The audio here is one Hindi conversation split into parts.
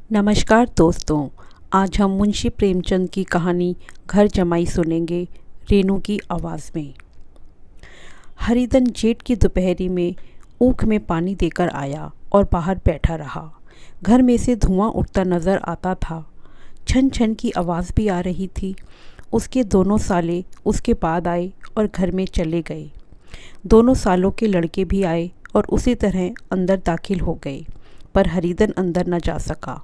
नमस्कार दोस्तों। आज हम मुंशी प्रेमचंद की कहानी घर जमाई सुनेंगे रेनू की आवाज़ में। हरिधन जेठ की दोपहरी में ऊख में पानी देकर आया और बाहर बैठा रहा। घर में से धुआं उठता नज़र आता था। छन छन की आवाज़ भी आ रही थी। उसके दोनों साले उसके बाद आए और घर में चले गए। दोनों सालों के लड़के भी आए और उसी तरह अंदर दाखिल हो गए, पर हरिधन अंदर न जा सका।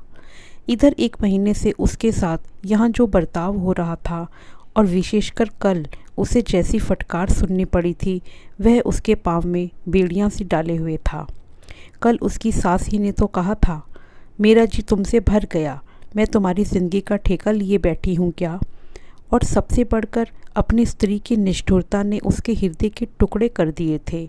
इधर 1 महीने से उसके साथ यहाँ जो बर्ताव हो रहा था और विशेषकर कल उसे जैसी फटकार सुननी पड़ी थी, वह उसके पाँव में बेड़ियाँ सी डाले हुए था। कल उसकी सास ही ने तो कहा था, मेरा जी तुमसे भर गया, मैं तुम्हारी ज़िंदगी का ठेका लिए बैठी हूँ क्या। और सबसे बढ़कर अपनी स्त्री की निष्ठुरता ने उसके हृदय के टुकड़े कर दिए थे।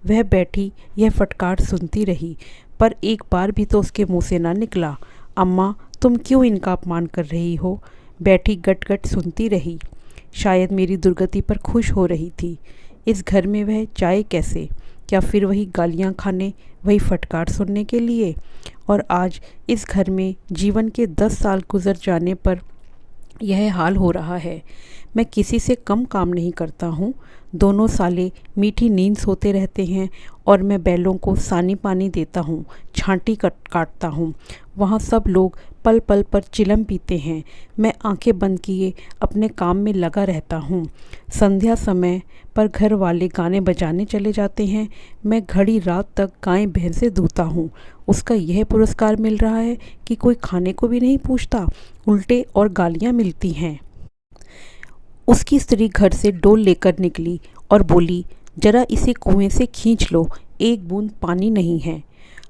वह बैठी यह फटकार सुनती रही, पर एक बार भी तो उसके मुँह से ना निकला, अम्मा तुम क्यों इनका अपमान कर रही हो। बैठी गट गट सुनती रही। शायद मेरी दुर्गति पर खुश हो रही थी। इस घर में वह जाए कैसे? क्या फिर वही गालियाँ खाने, वही फटकार सुनने के लिए? और आज इस घर में जीवन के 10 साल गुजर जाने पर यह हाल हो रहा है। मैं किसी से कम काम नहीं करता हूँ। दोनों साले मीठी नींद सोते रहते हैं और मैं बैलों को सानी पानी देता हूँ, छांटी काटता हूँ। वहाँ सब लोग पल पल पर चिलम पीते हैं। मैं आंखें बंद किए अपने काम में लगा रहता हूँ। संध्या समय पर घर वाले गाने बजाने चले जाते हैं। मैं घड़ी रात तक गाय भैंसें धोता हूँ। उसका यह पुरस्कार मिल रहा है कि कोई खाने को भी नहीं पूछता, उल्टे और गालियाँ मिलती हैं। उसकी स्त्री घर से डोल लेकर निकली और बोली, जरा इसे कुएं से खींच लो, एक बूंद पानी नहीं है।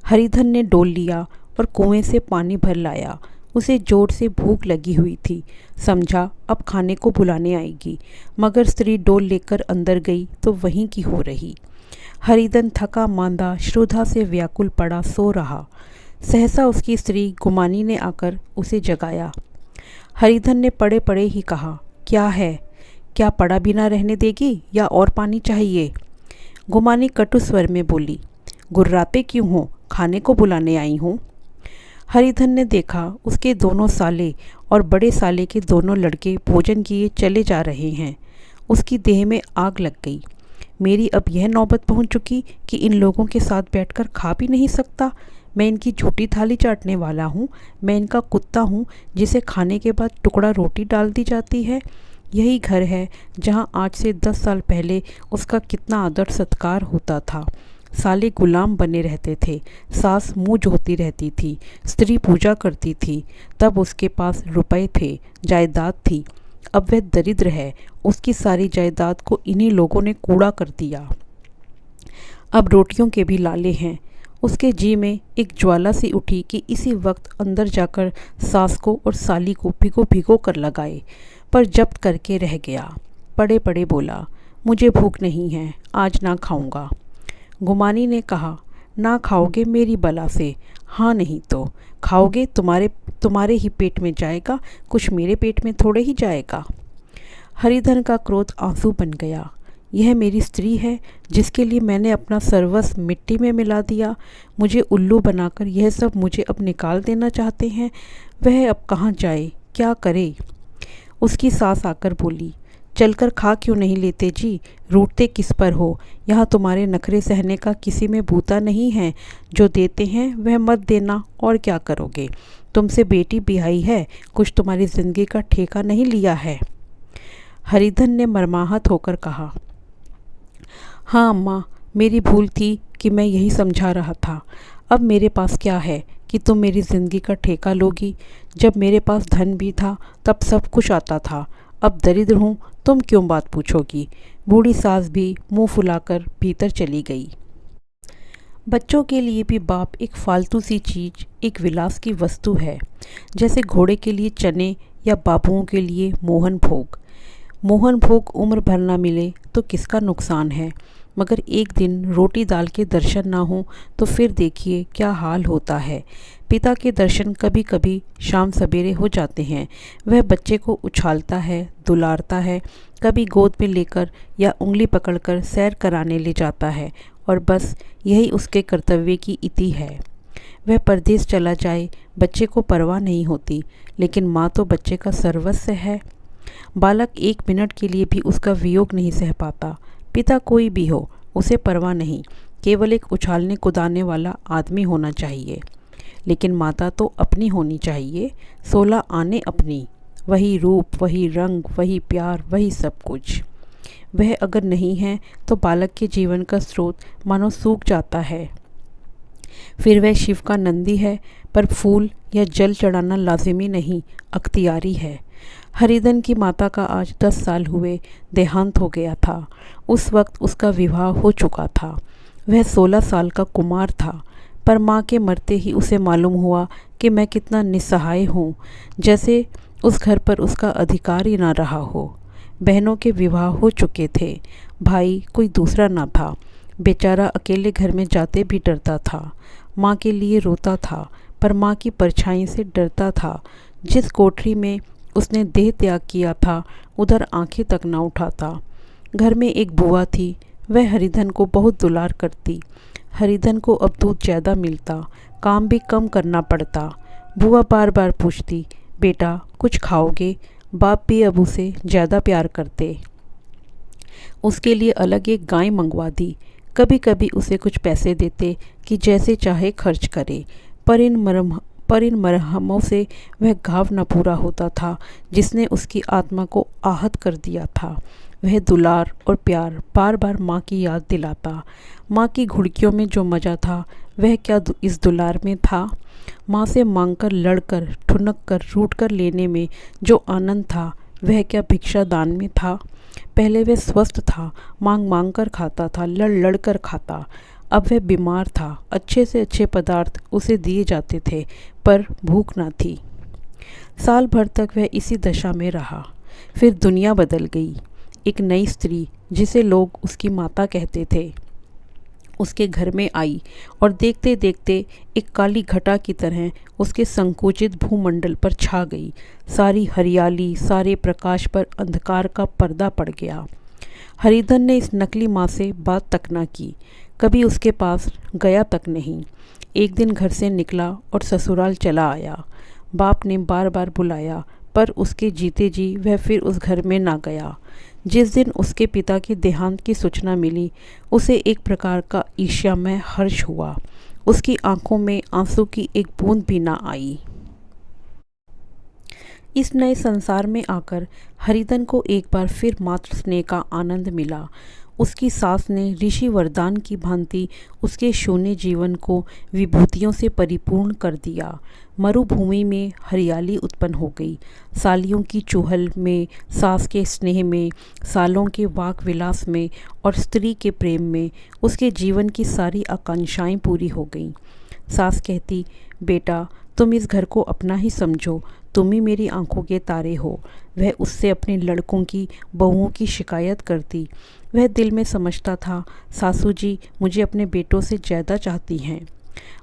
हरिधन ने डोल लिया और कुएं से पानी भर लाया। उसे जोर से भूख लगी हुई थी। समझा अब खाने को बुलाने आएगी, मगर स्त्री डोल लेकर अंदर गई तो वहीं की हो रही। हरिधन थका मांदा श्रद्धा से व्याकुल पड़ा सो रहा। सहसा उसकी स्त्री गुमानी ने आकर उसे जगाया। हरिधन ने पड़े पड़े ही कहा, क्या है? क्या पड़ा बिना रहने देगी या और पानी चाहिए? गुमानी कटु स्वर में बोली, गुर्राते क्यों हो? खाने को बुलाने आई हूँ। हरिधन ने देखा उसके दोनों साले और बड़े साले के दोनों लड़के भोजन किए चले जा रहे हैं। उसकी देह में आग लग गई। मेरी अब यह नौबत पहुँच चुकी कि इन लोगों के साथ बैठकर खा भी नहीं सकता। मैं इनकी झूठी थाली चाटने वाला हूँ। मैं इनका कुत्ता हूँ जिसे खाने के बाद टुकड़ा रोटी डाल दी जाती है। यही घर है जहाँ आज से 10 साल पहले उसका कितना आदर सत्कार होता था। साले गुलाम बने रहते थे। सास मुँह जोती रहती थी। स्त्री पूजा करती थी। तब उसके पास रुपए थे, जायदाद थी। अब वह दरिद्र है। उसकी सारी जायदाद को इन्हीं लोगों ने कूड़ा कर दिया। अब रोटियों के भी लाले हैं। उसके जी में एक ज्वाला सी उठी कि इसी वक्त अंदर जाकर सास को और साली को भिगो भिगो कर लगाए, पर जब्त करके रह गया। पड़े पड़े बोला, मुझे भूख नहीं है, आज ना खाऊंगा। गुमानी ने कहा, ना खाओगे मेरी बला से। हाँ नहीं तो खाओगे, तुम्हारे ही पेट में जाएगा, कुछ मेरे पेट में थोड़े ही जाएगा। हरिधन का क्रोध आंसू बन गया। यह मेरी स्त्री है जिसके लिए मैंने अपना सर्वस्व मिट्टी में मिला दिया। मुझे उल्लू बनाकर यह सब मुझे अब निकाल देना चाहते हैं। वह अब कहाँ जाए, क्या करे? उसकी सास आकर बोली, चलकर खा क्यों नहीं लेते जी? रूठते किस पर हो? यहाँ तुम्हारे नखरे सहने का किसी में बूता नहीं है। जो देते हैं वह मत देना, और क्या करोगे? तुमसे बेटी बिहाई है, कुछ तुम्हारी ज़िंदगी का ठेका नहीं लिया है। हरिधन ने मर्माहत होकर कहा, हाँ अम्मा, मेरी भूल थी कि मैं यही समझा रहा था। अब मेरे पास क्या है कि तुम मेरी ज़िंदगी का ठेका लोगी? जब मेरे पास धन भी था तब सब कुछ आता था। अब दरिद्र हूँ, तुम क्यों बात पूछोगी? बूढ़ी सास भी मुंह फुलाकर भीतर चली गई। बच्चों के लिए भी बाप एक फालतू सी चीज़, एक विलास की वस्तु है, जैसे घोड़े के लिए चने या बाबुओं के लिए मोहन भोग। मोहन भोग उम्र भर ना मिले तो किसका नुकसान है, मगर एक दिन रोटी दाल के दर्शन ना हो तो फिर देखिए क्या हाल होता है। पिता के दर्शन कभी कभी शाम सवेरे हो जाते हैं। वह बच्चे को उछालता है, दुलारता है, कभी गोद में लेकर या उंगली पकड़कर सैर कराने ले जाता है, और बस यही उसके कर्तव्य की इति है। वह परदेश चला जाए, बच्चे को परवाह नहीं होती, लेकिन माँ तो बच्चे का सर्वस्व है। बालक एक मिनट के लिए भी उसका वियोग नहीं सह पाता। पिता कोई भी हो, उसे परवाह नहीं, केवल एक उछालने कुदाने वाला आदमी होना चाहिए। लेकिन माता तो अपनी होनी चाहिए, 16 आने अपनी, वही रूप, वही रंग, वही प्यार, वही सब कुछ। वह अगर नहीं है तो बालक के जीवन का स्रोत मानो सूख जाता है। फिर वह शिव का नंदी है, पर फूल या जल चढ़ाना लाजिमी नहीं, अख्तियारी है। हरिधन की माता का आज 10 साल हुए देहांत हो गया था। उस वक्त उसका विवाह हो चुका था। वह 16 साल का कुमार था, पर माँ के मरते ही उसे मालूम हुआ कि मैं कितना निस्सहाय हूँ, जैसे उस घर पर उसका अधिकार ही ना रहा हो। बहनों के विवाह हो चुके थे, भाई कोई दूसरा ना था। बेचारा अकेले घर में जाते भी डरता था। माँ के लिए रोता था, पर माँ की परछाई से डरता था। जिस कोठरी में उसने देह त्याग किया था, उधर आंखें तक न उठाता। घर में एक बुआ थी, वह हरिधन को बहुत दुलार करती। हरिधन को अब दूध ज़्यादा मिलता, काम भी कम करना पड़ता। बुआ बार बार पूछती, बेटा कुछ खाओगे? बाप भी अब उसे ज़्यादा प्यार करते। उसके लिए अलग एक गाय मंगवा दी। कभी कभी उसे कुछ पैसे देते कि जैसे चाहे खर्च करे, पर इन मरहमों से वह घाव न पूरा होता था जिसने उसकी आत्मा को आहत कर दिया था। वह दुलार और प्यार बार बार माँ की याद दिलाता। माँ की घुड़कियों में जो मज़ा था, वह क्या इस दुलार में था? माँ से मांगकर, लड़कर, ठुनक कर, रूठ कर लेने में जो आनंद था, वह क्या भिक्षा दान में था? पहले वह स्वस्थ था, मांग मांग कर खाता था, लड़ लड़ कर खाता। अब वह बीमार था, अच्छे से अच्छे पदार्थ उसे दिए जाते थे, पर भूख न थी। साल भर तक वह इसी दशा में रहा। फिर दुनिया बदल गई। एक नई स्त्री, जिसे लोग उसकी माता कहते थे, उसके घर में आई और देखते देखते एक काली घटा की तरह उसके संकुचित भूमंडल पर छा गई। सारी हरियाली, सारे प्रकाश पर अंधकार का पर्दा पड़ गया। हरिधन ने इस नकली माँ से बात तक न की, कभी उसके पास गया तक नहीं। एक दिन घर से निकला और ससुराल चला आया। बाप ने बार बार बुलाया, पर उसके जीते जी वह फिर उस घर में ना गया। जिस दिन उसके पिता की देहांत की सूचना मिली, उसे एक प्रकार का ईर्ष्यामय हर्ष हुआ। उसकी आंखों में आंसू की एक बूंद भी ना आई। इस नए संसार में आकर हरिधन को एक बार फिर मातृ स्नेह का आनंद मिला। उसकी सास ने ऋषि वरदान की भांति उसके शून्य जीवन को विभूतियों से परिपूर्ण कर दिया। मरुभूमि में हरियाली उत्पन्न हो गई। सालियों की चुहल में, सास के स्नेह में, सालों के वाक विलास में और स्त्री के प्रेम में उसके जीवन की सारी आकांक्षाएं पूरी हो गईं। सास कहती, बेटा तुम इस घर को अपना ही समझो, तुम ही मेरी आंखों के तारे हो। वह उससे अपने लड़कों की, बहुओं की शिकायत करती। वह दिल में समझता था, सासू जी मुझे अपने बेटों से ज़्यादा चाहती हैं।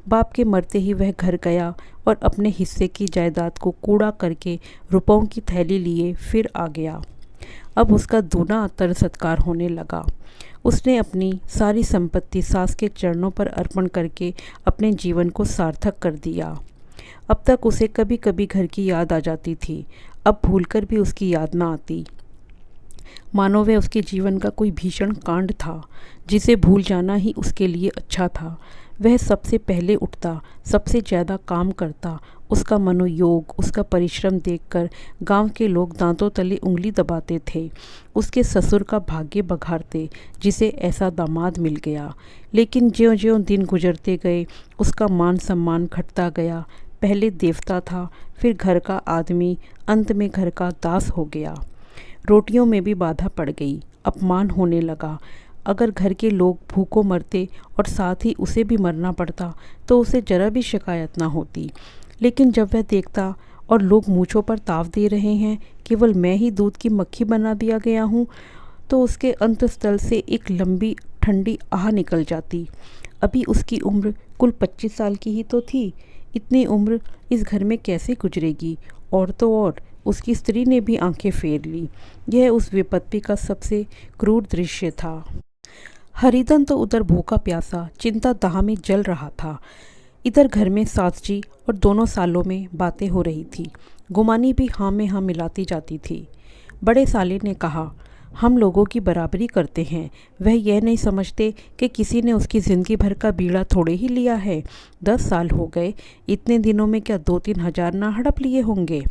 बाप के मरते ही वह घर गया और अपने हिस्से की जायदाद को कूड़ा करके रुपयों की थैली लिए फिर आ गया। अब उसका दूना आदर सत्कार होने लगा। उसने अपनी सारी संपत्ति सास के चरणों पर अर्पण करके अपने जीवन को सार्थक कर दिया। अब तक उसे कभी कभी घर की याद आ जाती थी, अब भूलकर भी उसकी याद न आती। मानो वह उसके जीवन का कोई भीषण कांड था, जिसे भूल जाना ही उसके लिए अच्छा था। वह सबसे पहले उठता, सबसे ज़्यादा काम करता। उसका मनोयोग, उसका परिश्रम देखकर गांव के लोग दांतों तले उंगली दबाते थे। उसके ससुर का भाग्य बघारते, जिसे ऐसा दामाद मिल गया। लेकिन ज्यों-ज्यों दिन गुजरते गए, उसका मान सम्मान घटता गया। पहले देवता था, फिर घर का आदमी, अंत में घर का दास हो गया। रोटियों में भी बाधा पड़ गई, अपमान होने लगा। अगर घर के लोग भूखों मरते और साथ ही उसे भी मरना पड़ता तो उसे जरा भी शिकायत ना होती। लेकिन जब वह देखता और लोग मूँछों पर ताव दे रहे हैं, केवल मैं ही दूध की मक्खी बना दिया गया हूँ, तो उसके अंतस्थल से एक लंबी ठंडी आह निकल जाती। अभी उसकी उम्र कुल 25 साल की ही तो थी। इतनी उम्र इस घर में कैसे गुजरेगी? और तो और उसकी स्त्री ने भी आंखें फेर ली। यह उस विपत्ति का सबसे क्रूर दृश्य था। हरिधन तो उधर भूखा प्यासा चिंता दाह में जल रहा था। इधर घर में सास जी और दोनों सालों में बातें हो रही थी। गुमानी भी हाँ में हाँ मिलाती जाती थी। बड़े साले ने कहा, हम लोगों की बराबरी करते हैं। वह यह नहीं समझते कि किसी ने उसकी ज़िंदगी भर का बीड़ा थोड़े ही लिया है। 10 साल हो गए, इतने दिनों में क्या 2-3 हज़ार ना हड़प लिए होंगे।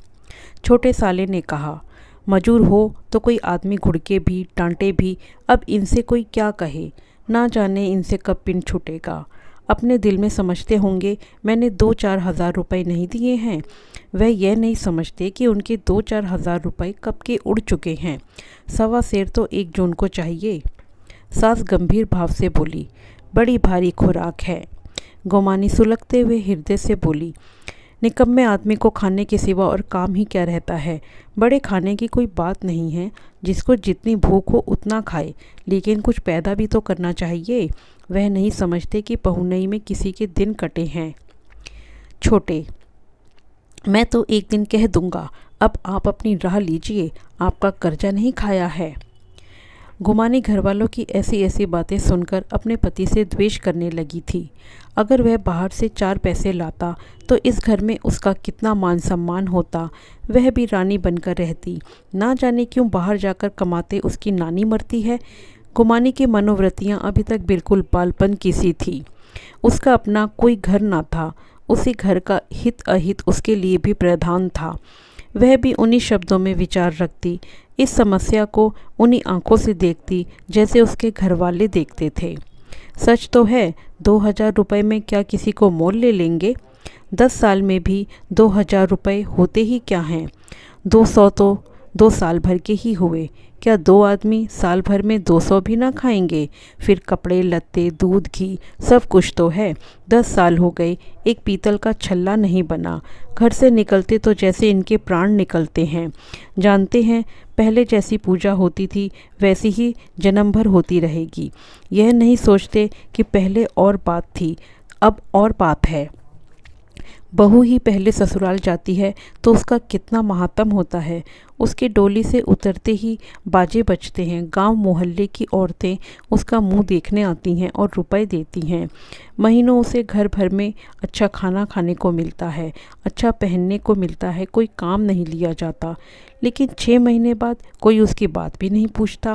छोटे साले ने कहा, मजूर हो तो कोई आदमी घुड़के भी डांटे भी, अब इनसे कोई क्या कहे, ना जाने इनसे कब पिन छूटेगा। अपने दिल में समझते होंगे मैंने 2-4 हज़ार रुपये नहीं दिए हैं। वह यह नहीं समझते कि उनके 2-4 हज़ार रुपये कब के उड़ चुके हैं। 1.25 सेर तो 1 जून को चाहिए। सास गंभीर भाव से बोली, बड़ी भारी खुराक है। गोमानी सुलगते हुए हृदय से बोली, निकम्मे आदमी को खाने के सिवा और काम ही क्या रहता है। बड़े खाने की कोई बात नहीं है, जिसको जितनी भूख हो उतना खाए, लेकिन कुछ पैदा भी तो करना चाहिए। वह नहीं समझते कि पहुनई में किसी के दिन कटे हैं। छोटे, मैं तो एक दिन कह दूंगा, अब आप अपनी राह लीजिए, आपका कर्जा नहीं खाया है। गुमानी घरवालों की ऐसी ऐसी बातें सुनकर अपने पति से द्वेष करने लगी थी। अगर वह बाहर से 4 पैसे लाता तो इस घर में उसका कितना मान सम्मान होता। वह भी रानी बनकर रहती। ना जाने क्यों बाहर जाकर कमाते उसकी नानी मरती है। गुमानी की मनोवृत्तियाँ अभी तक बिल्कुल बालपन की सी थी। उसका अपना कोई घर ना था। उसी घर का हित अहित उसके लिए भी प्रधान था। वह भी उन्हीं शब्दों में विचार रखती, इस समस्या को उन्हीं आंखों से देखती जैसे उसके घरवाले देखते थे। सच तो है, 2,000 रुपये में क्या किसी को मोल ले लेंगे। 10 साल में भी 2,000 रुपये होते ही क्या हैं। 200 तो 2 साल भर के ही हुए। क्या 2 आदमी साल भर में 200 भी ना खाएंगे। फिर कपड़े लत्ते, दूध, घी सब कुछ तो है। 10 साल हो गए, एक पीतल का छल्ला नहीं बना। घर से निकलते तो जैसे इनके प्राण निकलते हैं। जानते हैं, पहले जैसी पूजा होती थी वैसी ही जन्म भर होती रहेगी। यह नहीं सोचते कि पहले और बात थी, अब और बात है। बहू ही पहले ससुराल जाती है तो उसका कितना महात्म होता है। उसके डोली से उतरते ही बाजे बजते हैं। गांव मोहल्ले की औरतें उसका मुंह देखने आती हैं और रुपए देती हैं। महीनों उसे घर भर में अच्छा खाना खाने को मिलता है, अच्छा पहनने को मिलता है, कोई काम नहीं लिया जाता। लेकिन 6 महीने बाद कोई उसकी बात भी नहीं पूछता।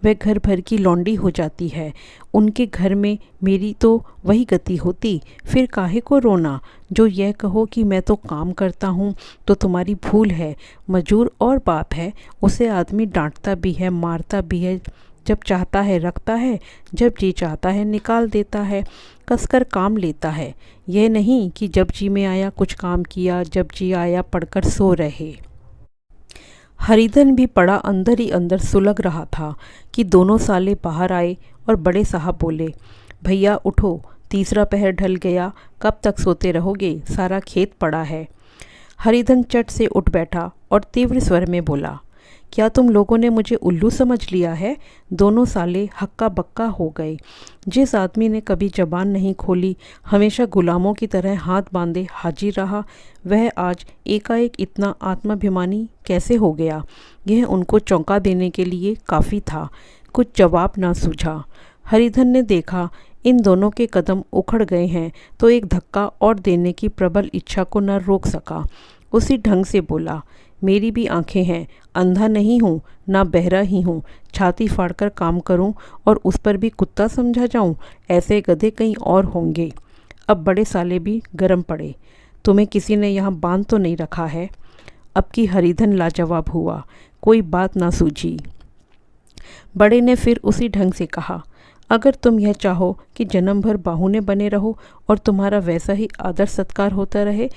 वह घर भर की लौंडी हो जाती है। उनके घर में मेरी तो वही गति होती। फिर काहे को रोना। जो यह कहो कि मैं तो काम करता हूँ तो तुम्हारी भूल है। मजूर और बाप है, उसे आदमी डांटता भी है, मारता भी है। जब चाहता है रखता है, जब जी चाहता है निकाल देता है, कसकर काम लेता है। यह नहीं कि जब जी में आया कुछ काम किया, जब जी आया पढ़कर सो रहे। हरिधन भी पड़ा अंदर ही अंदर सुलग रहा था कि दोनों साले बाहर आए और बड़े साहब बोले, भैया उठो, तीसरा पहर ढल गया, कब तक सोते रहोगे, सारा खेत पड़ा है। हरिधन चट से उठ बैठा और तीव्र स्वर में बोला, क्या तुम लोगों ने मुझे उल्लू समझ लिया है। दोनों साले हक्का बक्का हो गए। जिस आदमी ने कभी जबान नहीं खोली, हमेशा गुलामों की तरह हाथ बांधे हाजिर रहा, वह आज एकाएक इतना आत्माभिमानी कैसे हो गया। यह उनको चौंका देने के लिए काफ़ी था। कुछ जवाब ना सूझा। हरिधन ने देखा इन दोनों के कदम उखड़ गए हैं तो एक धक्का और देने की प्रबल इच्छा को न रोक सका। उसी ढंग से बोला, मेरी भी आंखें हैं, अंधा नहीं हूँ, ना बहरा ही हूँ। छाती फाड़कर काम करूँ और उस पर भी कुत्ता समझा जाऊँ, ऐसे गधे कहीं और होंगे। अब बड़े साले भी गरम पड़े। तुम्हें किसी ने यहाँ बांध तो नहीं रखा है। अब की हरिधन लाजवाब हुआ, कोई बात ना सूझी। बड़े ने फिर उसी ढंग से कहा, अगर तुम यह चाहो कि जन्म भर बाहुने बने रहो और तुम्हारा वैसा ही आदर सत्कार होता रहे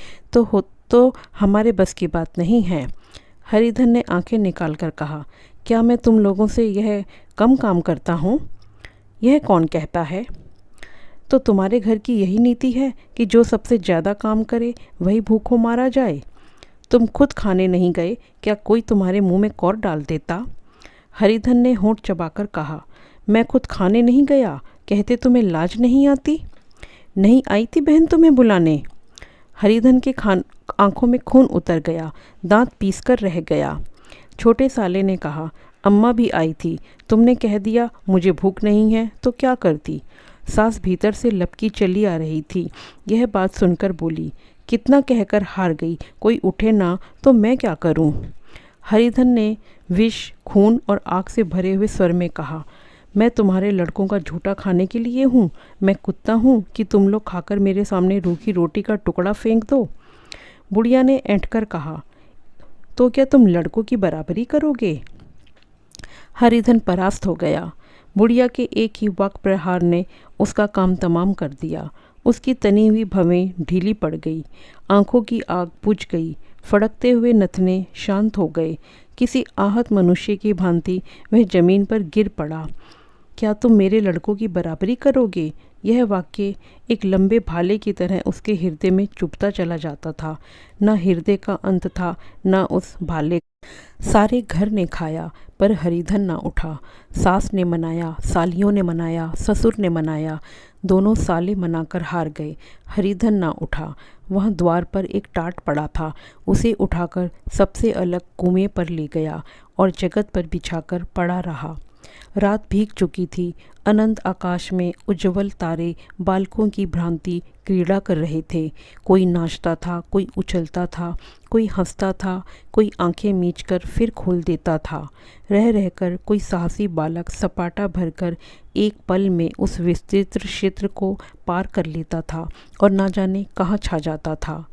तो हमारे बस की बात नहीं है। हरिधन ने आंखें निकालकर कहा, क्या मैं तुम लोगों से यह कम काम करता हूँ। यह कौन कहता है। तो तुम्हारे घर की यही नीति है कि जो सबसे ज़्यादा काम करे वही भूखों मारा जाए। तुम खुद खाने नहीं गए, क्या कोई तुम्हारे मुंह में कौर डाल देता। हरिधन ने होंठ चबाकर कहा, मैं खुद खाने नहीं गया, कहते तुम्हें लाज नहीं आती। नहीं आई थी बहन तुम्हें बुलाने। हरिधन के आंखों में खून उतर गया, दांत पीसकर रह गया। छोटे साले ने कहा, अम्मा भी आई थी, तुमने कह दिया मुझे भूख नहीं है तो क्या करती। सास भीतर से लपकी चली आ रही थी। यह बात सुनकर बोली, कितना कहकर हार गई, कोई उठे ना तो मैं क्या करूं? हरिधन ने विष, खून और आग से भरे हुए स्वर में कहा, मैं तुम्हारे लड़कों का झूठा खाने के लिए हूँ? मैं कुत्ता हूँ कि तुम लोग खाकर मेरे सामने रूखी रोटी का टुकड़ा फेंक दो? बुढ़िया ने ऐंठकर कहा, तो क्या तुम लड़कों की बराबरी करोगे? हरिधन परास्त हो गया। बुढ़िया के एक ही वाक प्रहार ने उसका काम तमाम कर दिया। उसकी तनी हुई भवें ढीली पड़ गई, आंखों की आग बुझ गई, फड़कते हुए नथने शांत हो गए। किसी आहत मनुष्य की भांति वह जमीन पर गिर पड़ा। क्या तुम मेरे लड़कों की बराबरी करोगे? यह वाक्य एक लंबे भाले की तरह उसके हृदय में चुभता चला जाता था। न हृदय का अंत था, न उस भाले। सारे घर ने खाया पर हरिधन ना उठा। सास ने मनाया, सालियों ने मनाया, ससुर ने मनाया, दोनों साले मनाकर हार गए। हरिधन ना उठा। वह द्वार पर एक टाट पड़ा था, उसे उठाकर सबसे अलग कुएं पर ले गया और जगत पर बिछाकर पड़ा रहा। रात भीग चुकी थी। अनंत आकाश में उज्ज्वल तारे बालकों की भ्रांति क्रीड़ा कर रहे थे। कोई नाचता था, कोई उछलता था, कोई हंसता था, कोई आंखें मीचकर फिर खोल देता था। रह रहकर कोई साहसी बालक सपाटा भरकर एक पल में उस विस्तृत क्षेत्र को पार कर लेता था और ना जाने कहाँ छा जाता था।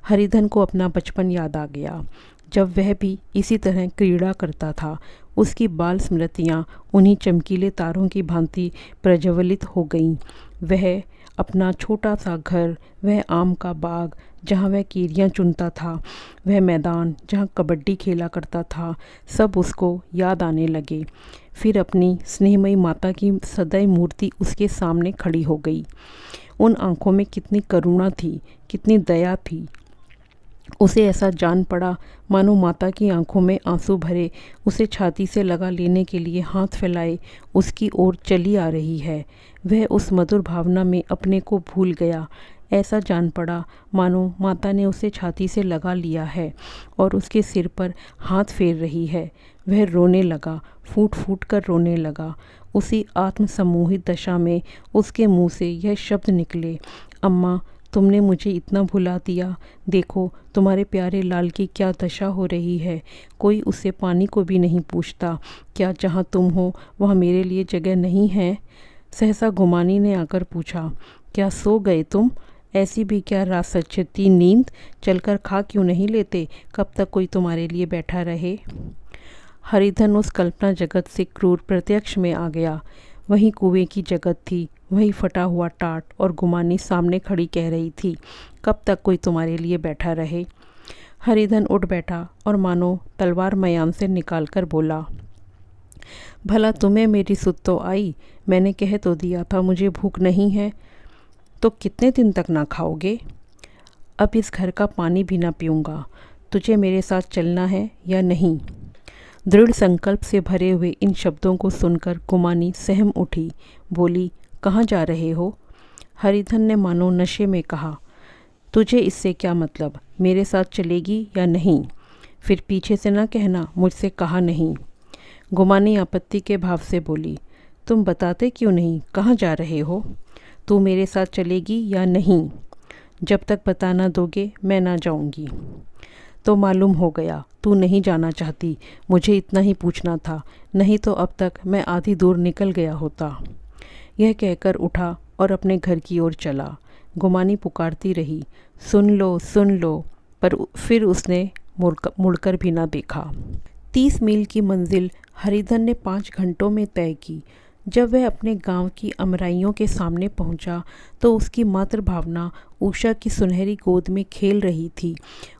हरिधन को अपना बचपन याद आ गया, जब वह भी इसी तरह क्रीड़ा करता था। उसकी बाल स्मृतियाँ उन्हीं चमकीले तारों की भांति प्रज्वलित हो गईं। वह अपना छोटा सा घर, वह आम का बाग जहाँ वह कीरियाँ चुनता था, वह मैदान जहाँ कबड्डी खेला करता था, सब उसको याद आने लगे। फिर अपनी स्नेहमयी माता की सदैव मूर्ति उसके सामने खड़ी हो गई। उन आँखों में कितनी करुणा थी, कितनी दया थी। उसे ऐसा जान पड़ा मानो माता की आंखों में आंसू भरे उसे छाती से लगा लेने के लिए हाथ फैलाए उसकी ओर चली आ रही है। वह उस मधुर भावना में अपने को भूल गया। ऐसा जान पड़ा मानो माता ने उसे छाती से लगा लिया है और उसके सिर पर हाथ फेर रही है। वह रोने लगा, फूट फूट कर रोने लगा। उसी आत्मसम्मोहित दशा में उसके मुंह से यह शब्द निकले, अम्मा, तुमने मुझे इतना भुला दिया। देखो तुम्हारे प्यारे लाल की क्या दशा हो रही है। कोई उससे पानी को भी नहीं पूछता। क्या जहाँ तुम हो वहाँ मेरे लिए जगह नहीं है? सहसा गुमानी ने आकर पूछा, क्या सो गए तुम? ऐसी भी क्या रात सचती नींद? चलकर खा क्यों नहीं लेते? कब तक कोई तुम्हारे लिए बैठा रहे? हरिधन उस कल्पना जगत से क्रूर प्रत्यक्ष में आ गया। वही कुएं की जगत थी, वही फटा हुआ टाट और गुमानी सामने खड़ी कह रही थी, कब तक कोई तुम्हारे लिए बैठा रहे? हरिधन उठ बैठा और मानो तलवार मयान से निकालकर बोला, भला तुम्हें मेरी सुध तो आई? मैंने कह तो दिया था मुझे भूख नहीं है। तो कितने दिन तक ना खाओगे? अब इस घर का पानी भी ना पीऊँगा। तुझे मेरे साथ चलना है या नहीं? दृढ़ संकल्प से भरे हुए इन शब्दों को सुनकर गुमानी सहम उठी। बोली, कहाँ जा रहे हो? हरिधन ने मानो नशे में कहा, तुझे इससे क्या मतलब? मेरे साथ चलेगी या नहीं? फिर पीछे से न कहना मुझसे कहा नहीं। गुमानी आपत्ति के भाव से बोली, तुम बताते क्यों नहीं कहाँ जा रहे हो? तू मेरे साथ चलेगी या नहीं? जब तक बता ना दोगे मैं ना जाऊंगी। तो मालूम हो गया तू नहीं जाना चाहती। मुझे इतना ही पूछना था, नहीं तो अब तक मैं आधी दूर निकल गया होता। यह कहकर उठा और अपने घर की ओर चला। गुमानी पुकारती रही, सुन लो, पर फिर उसने मुड़कर भी ना देखा। 30 मील की मंजिल हरिधन ने 5 घंटों में तय की। जब वह अपने गांव की अमराइयों के सामने पहुंचा तो उसकी मातृभावना उषा की सुनहरी गोद में खेल रही थी।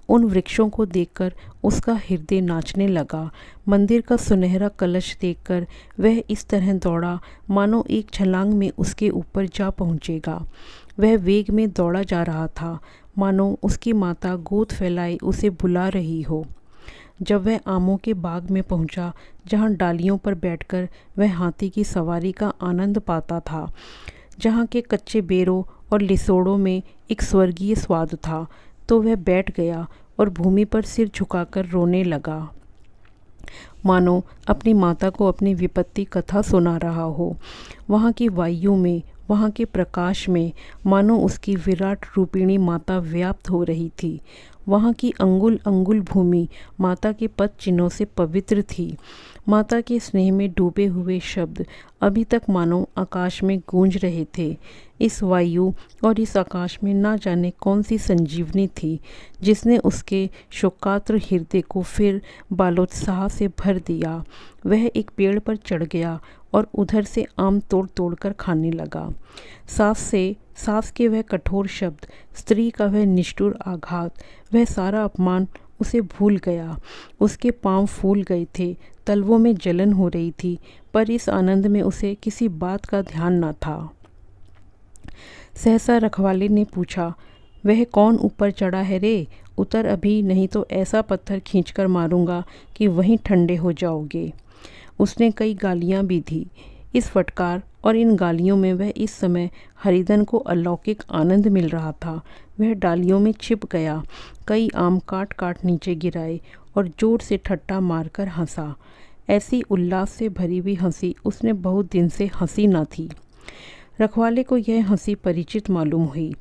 उन वृक्षों को देखकर उसका हृदय नाचने लगा। मंदिर का सुनहरा कलश देखकर वह इस तरह दौड़ा मानो एक छलांग में उसके ऊपर जा पहुंचेगा। वह वेग में दौड़ा जा रहा था, मानो उसकी माता गोद फैलाए उसे बुला रही हो। जब वह आमों के बाग में पहुंचा, जहां डालियों पर बैठकर वह हाथी की सवारी का आनंद पाता था, जहां के कच्चे बेरों और लिसोड़ों में एक स्वर्गीय स्वाद था, तो वह बैठ गया और भूमि पर सिर झुकाकर रोने लगा, मानो अपनी माता को अपनी विपत्ति कथा सुना रहा हो। वहाँ की वायु में, वहाँ के प्रकाश में मानो उसकी विराट रूपिणी माता व्याप्त हो रही थी। वहाँ की अंगुल अंगुल भूमि माता के पद चिन्हों से पवित्र थी। माता के स्नेह में डूबे हुए शब्द अभी तक मानो आकाश में गूंज रहे थे। इस वायु और इस आकाश में ना जाने कौन सी संजीवनी थी जिसने उसके शोकात्र हृदय को फिर बालोत्साह से भर दिया। वह एक पेड़ पर चढ़ गया और उधर से आम तोड़ तोड़ कर खाने लगा। सास के वह कठोर शब्द, स्त्री का वह निष्ठुर आघात, वह सारा अपमान उसे भूल गया। उसके पांव फूल गए थे, तलवों में जलन हो रही थी, पर इस आनंद में उसे किसी बात का ध्यान न था। सहसा रखवाले ने पूछा, वह कौन ऊपर चढ़ा है रे? उतर अभी, नहीं तो ऐसा पत्थर खींचकर मारूंगा कि वहीं ठंडे हो जाओगे। उसने कई गालियां भी दी। इस फटकार और इन गालियों में वह इस समय हरिधन को अलौकिक आनंद मिल रहा था। वह डालियों में छिप गया, कई आम काट काट नीचे गिराए और जोर से ठट्टा मारकर हंसा। ऐसी उल्लास से भरी हुई हंसी उसने बहुत दिन से हंसी न थी। रखवाले को यह हंसी परिचित मालूम हुई,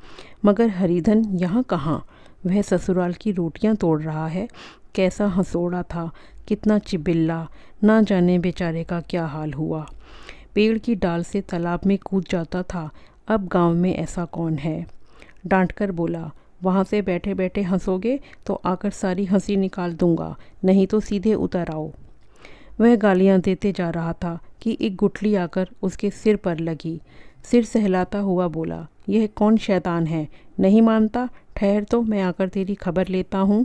मगर हरिधन यहाँ कहाँ? वह ससुराल की रोटियां तोड़ रहा है। कैसा हंसोड़ा था, कितना चिबिल्ला, ना जाने बेचारे का क्या हाल हुआ। पेड़ की डाल से तालाब में कूद जाता था। अब गांव में ऐसा कौन है? डांटकर बोला, वहाँ से बैठे बैठे हंसोगे तो आकर सारी हंसी निकाल दूंगा, नहीं तो सीधे उतर आओ। वह गालियाँ देते जा रहा था कि एक गुठली आकर उसके सिर पर लगी। सिर सहलाता हुआ बोला, यह कौन शैतान है? नहीं मानता? ठहर तो मैं आकर तेरी खबर लेता हूँ।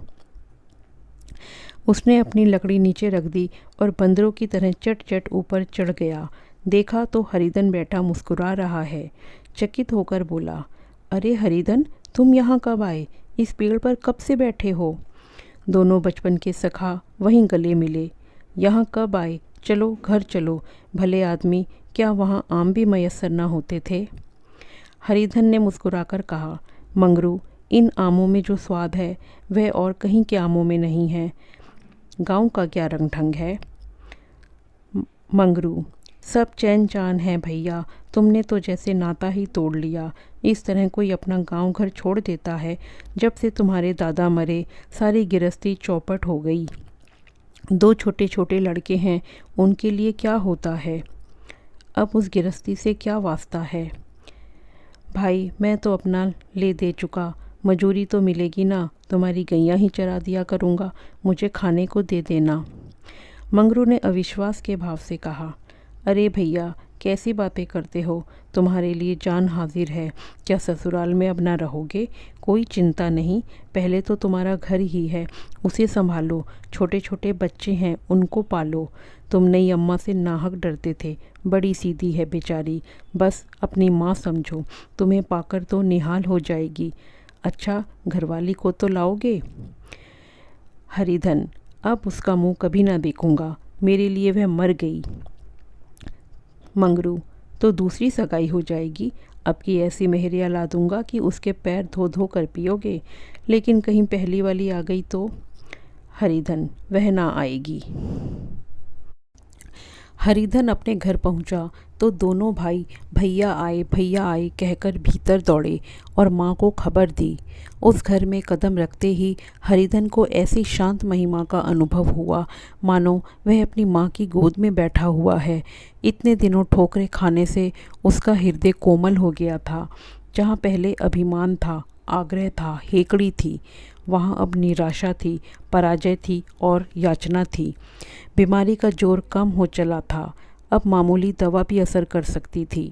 उसने अपनी लकड़ी नीचे रख दी और बंदरों की तरह चट चट ऊपर चढ़ गया। देखा तो हरिधन बैठा मुस्कुरा रहा है। चकित होकर बोला, अरे हरिधन, तुम यहाँ कब आए? इस पेड़ पर कब से बैठे हो? दोनों बचपन के सखा वहीं गले मिले। यहाँ कब आए? चलो घर चलो। भले आदमी, क्या वहाँ आम भी मयस्सर न होते थे? हरिधन ने मुस्कुराकर कहा, मंगरू, इन आमों में जो स्वाद है वह और कहीं के आमों में नहीं है। गांव का क्या रंग ढंग है? मंगरू, सब चैन चान है भैया, तुमने तो जैसे नाता ही तोड़ लिया। इस तरह कोई अपना गांव घर छोड़ देता है? जब से तुम्हारे दादा मरे सारी गिरस्ती चौपट हो गई। 2 छोटे छोटे लड़के हैं, उनके लिए क्या होता है? अब उस गिरस्ती से क्या वास्ता है? भाई, मैं तो अपना ले दे चुका, मजूरी तो मिलेगी ना, तुम्हारी गैयां ही चरा दिया करूँगा, मुझे खाने को दे देना। मंगरू ने अविश्वास के भाव से कहा, अरे भैया, कैसी बातें करते हो? तुम्हारे लिए जान हाजिर है। क्या ससुराल में अब ना रहोगे? कोई चिंता नहीं, पहले तो तुम्हारा घर ही है, उसे संभालो। छोटे छोटे बच्चे हैं, उनको पालो। तुम नई अम्मा से नाहक डरते थे, बड़ी सीधी है बेचारी, बस अपनी माँ समझो, तुम्हें पाकर तो निहाल हो जाएगी। अच्छा, घरवाली को तो लाओगे? हरिधन, अब उसका मुंह कभी ना देखूंगा, मेरे लिए वह मर गई। मंगरू, तो दूसरी सगाई हो जाएगी। अब की ऐसी मेहरिया ला दूंगा कि उसके पैर धो धो कर पियोगे। लेकिन कहीं पहली वाली आ गई तो? हरिधन, वह ना आएगी। हरिधन अपने घर पहुंचा तो दोनों भाई भैया आए कहकर भीतर दौड़े और माँ को खबर दी। उस घर में कदम रखते ही हरिधन को ऐसी शांत महिमा का अनुभव हुआ मानो वह अपनी माँ की गोद में बैठा हुआ है। इतने दिनों ठोकरें खाने से उसका हृदय कोमल हो गया था। जहाँ पहले अभिमान था, आग्रह था, हेकड़ी थी, वहाँ अब निराशा थी, पराजय थी और याचना थी। बीमारी का जोर कम हो चला था, अब मामूली दवा भी असर कर सकती थी।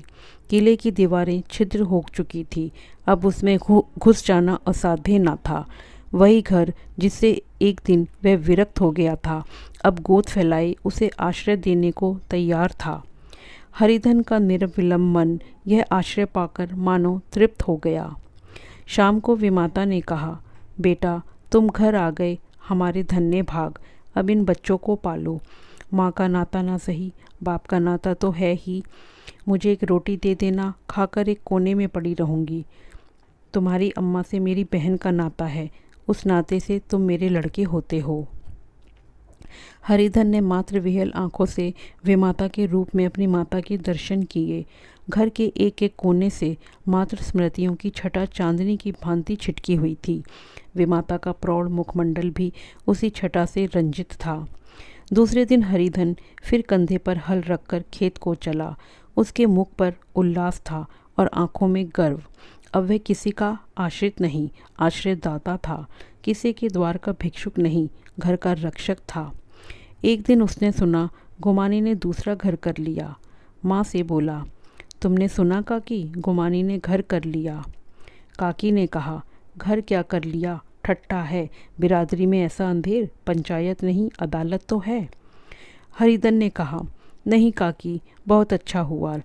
किले की दीवारें छिद्र हो चुकी थी, अब उसमें घुस जाना असाध्य न था। वही घर जिससे एक दिन वह विरक्त हो गया था, अब गोद फैलाए उसे आश्रय देने को तैयार था। हरिधन का निर्विलंब मन यह आश्रय पाकर मानो तृप्त हो गया। शाम को विमाता ने कहा, बेटा, तुम घर आ गए, हमारे धन्य भाग। अब इन बच्चों को पालो। माँ का नाता ना सही, बाप का नाता तो है ही। मुझे एक रोटी दे देना, खाकर एक कोने में पड़ी रहूँगी। तुम्हारी अम्मा से मेरी बहन का नाता है, उस नाते से तुम मेरे लड़के होते हो। हरिधन ने मात्र विहल आंखों से विमाता के रूप में अपनी माता के दर्शन किए। घर के एक एक कोने से मात्र स्मृतियों की छटा चांदनी की भांति छिटकी हुई थी। विमाता का प्रौढ़ मुखमंडल भी उसी छटा से रंजित था। दूसरे दिन हरिधन फिर कंधे पर हल रखकर खेत को चला। उसके मुख पर उल्लास था और आंखों में गर्व। अब वह किसी का आश्रित नहीं, आश्रयदाता था। किसी के द्वार का भिक्षुक नहीं, घर का रक्षक था। एक दिन उसने सुना गुमानी ने दूसरा घर कर लिया। माँ से बोला, तुमने सुना काकी, गुमानी ने घर कर लिया? काकी ने कहा, घर क्या कर लिया, ठट्टा है। बिरादरी में ऐसा अंधेर, पंचायत नहीं अदालत तो है। हरिधन ने कहा, नहीं काकी, बहुत अच्छा हुआ।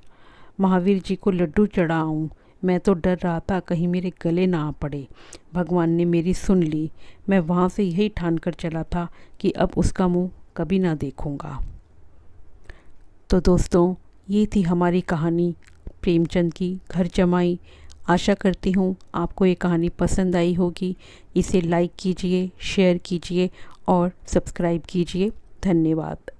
महावीर जी को लड्डू चढ़ाऊं। मैं तो डर रहा था कहीं मेरे गले ना आ पड़े। भगवान ने मेरी सुन ली। मैं वहाँ से यही ठान कर चला था कि अब उसका मुंह कभी ना देखूंगा। तो दोस्तों, ये थी हमारी कहानी प्रेमचंद की घर जमाई। आशा करती हूँ आपको ये कहानी पसंद आई होगी। इसे लाइक कीजिए, शेयर कीजिए और सब्सक्राइब कीजिए। धन्यवाद।